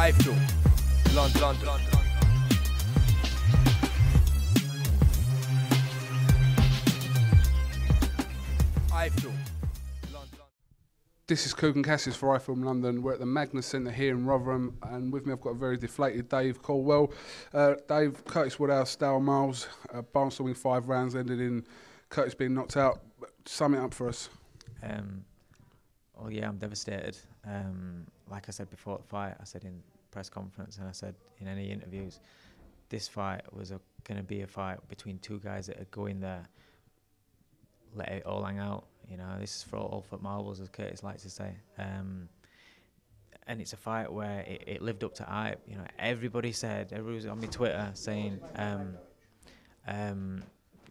iFILM, London. iFILM, London. This is Coogan Cassis for iFILM London. We're at the Magnus Centre here in Rotherham, and with me I've got a very deflated Dave COLDWELL. Dave, Curtis Woodhouse, Dale Miles, barnstorming 5 rounds, ended in Curtis being knocked out. Sum it up for us. Well, yeah, I'm devastated. Like I said before the fight, I said in press conference and I said in any interviews, this fight was going to be a fight between two guys that are going there, let it all hang out. You know, this is for all foot marbles, as Curtis likes to say. And it's a fight where it lived up to hype. You know, everybody was on my Twitter saying,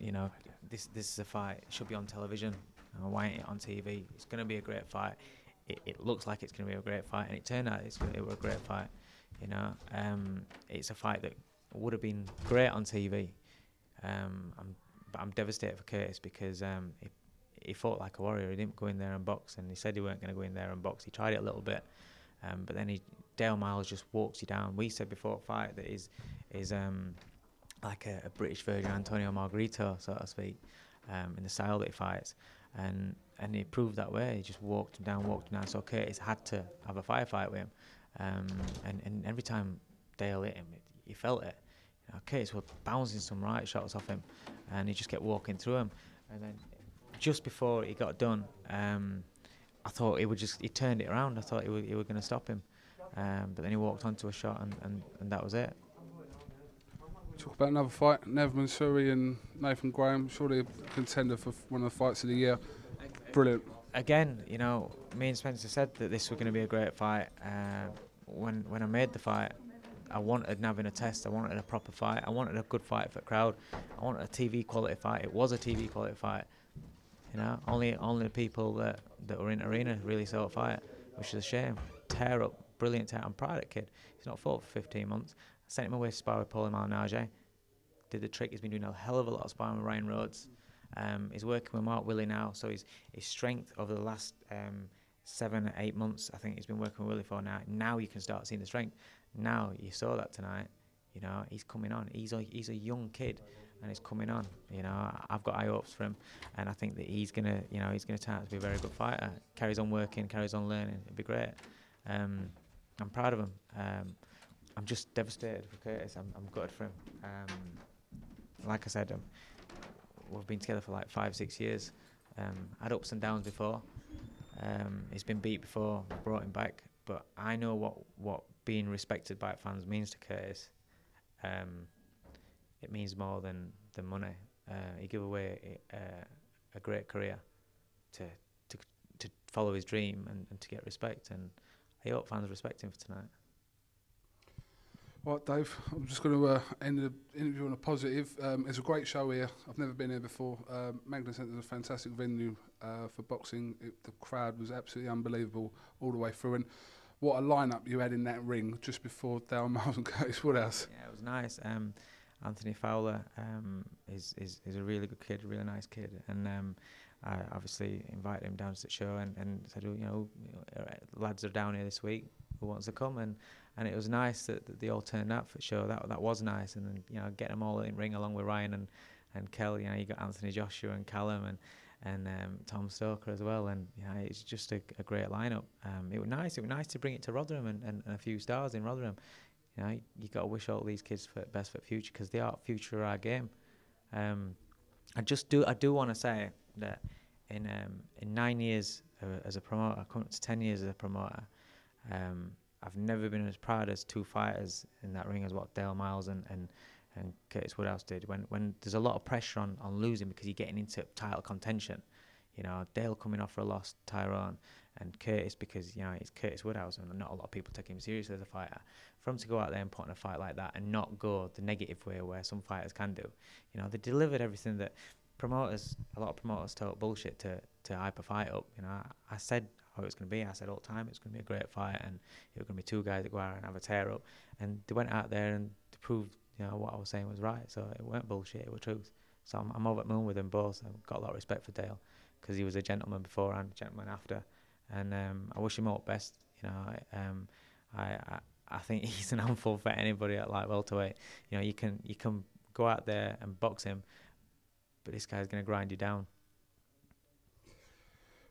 you know, this is a fight. It should be on television. Why ain't it on TV? It's going to be a great fight. It looks like it's going to be a great fight, and it turned out it was a great fight. You know, it's a fight that would have been great on TV. But I'm devastated for Curtis because he fought like a warrior. He didn't go in there and box, and he said he weren't going to go in there and box. He tried it a little bit, but then Dale Miles just walks you down. We said before the fight that he's like a British version of Antonio Margarito, so to speak, in the style that he fights. And he proved that way. He just walked him down. So Curtis had to have a firefight with him. And every time Dale hit him, you felt it. You know, Curtis was bouncing some right shots off him, and he just kept walking through him. And then just before he got done, I thought he turned it around. I thought he were going to stop him. But then he walked onto a shot, and that was it. Talk about another fight, Nev Mansouri and Nathan Graham, surely a contender for one of the fights of the year. Brilliant. Again, you know, me and Spencer said that this was going to be a great fight. When I made the fight, I wanted Nav in a test. I wanted a proper fight. I wanted a good fight for the crowd. I wanted a TV quality fight. It was a TV quality fight. You know, only the people that were in arena really saw a fight, which is a shame. Brilliant tear. I'm proud of that kid. He's not fought for 15 months. I sent him away to spar with Paulie Malignaggi. Did the trick. He's been doing a hell of a lot of sparring with Ryan Rhodes. He's working with Mark Willie now, so his strength over the last 7 or 8 months, I think he's been working with Willie for now. Now you can start seeing the strength. Now you saw that tonight. You know, he's coming on. He's a young kid, and he's coming on. You know, I've got high hopes for him, and I think that he's gonna turn out to be a very good fighter. Carries on working, carries on learning. It'd be great. I'm proud of him. I'm just devastated for Curtis. I'm gutted for him. Like I said, we've been together for like 5-6 years. Had ups and downs before. He's been beat before. Brought him back. But I know what being respected by fans means to Curtis. It means more than money. He gave away a great career to follow his dream and to get respect. And I hope fans respect him for tonight. Right, Dave, I'm just going to end the interview on a positive. It's a great show here. I've never been here before. Magnus Centre is a fantastic venue for boxing. The crowd was absolutely unbelievable all the way through. And what a lineup you had in that ring just before Dale Miles and Curtis Woodhouse. Yeah, it was nice. Anthony Fowler is a really good kid, a really nice kid. And I obviously invited him down to the show and said, you know, lads are down here this week. Who wants to come? And it was nice that they all turned out for the show. That was nice. And then, you know, get them all in ring along with Ryan and Kel. You know, you got Anthony Joshua and Callum and Tom Stoker as well. And you know, it's just a great lineup. It was nice. It was nice to bring it to Rotherham and a few stars in Rotherham. You know, you got to wish all these kids for best for the future because they are the future of our game. I do want to say that in 9 years as a promoter, coming up to 10 years as a promoter, I've never been as proud as two fighters in that ring as what Dale Miles and Curtis Woodhouse did. When there's a lot of pressure on losing because you're getting into title contention. You know, Dale coming off for a loss, Tyrone, and Curtis because, you know, it's Curtis Woodhouse and not a lot of people take him seriously as a fighter. For him to go out there and put on a fight like that and not go the negative way where some fighters can do. You know, they delivered everything that a lot of promoters talk bullshit to hype a fight up. You know, I said how it was going to be. I said all the time it was going to be a great fight and it was going to be two guys that go out and have a tear up. And they went out there and they proved, you know, what I was saying was right. So it weren't bullshit, it was truth. So I'm over the moon with them both. I've got a lot of respect for Dale because he was a gentleman before and a gentleman after. And I wish him all the best. You know, I think he's an handful for anybody at light welterweight. You know, you can go out there and box him, but this guy's going to grind you down.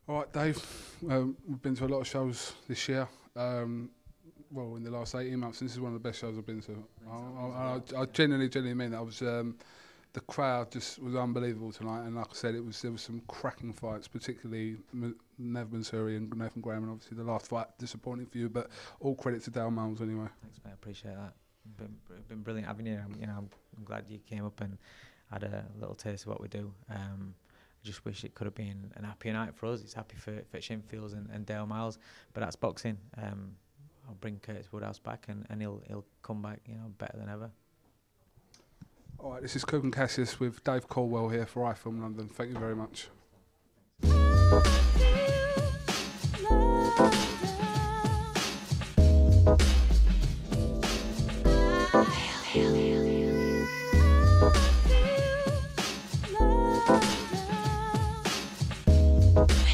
All right, Dave. We've been to a lot of shows this year. Well, in the last 18 months, this is one of the best shows I've been to. I genuinely mean that. I was the crowd just was unbelievable tonight, and like I said, there was some cracking fights, particularly Nev Mansouri and Nathan Graham, and obviously the last fight disappointing for you, but all credit to Dale Miles anyway. Thanks, mate. I appreciate that. Been brilliant having you. You know, I'm glad you came up and had a little taste of what we do. I just wish it could have been an happier night for us. It's happy for Shinfields and Dale Miles, but that's boxing. I'll bring Curtis Woodhouse back, and he'll come back, you know, better than ever. All right, this is Kugan Cassius with Dave Coldwell here for iFILM London. Thank you very much. London.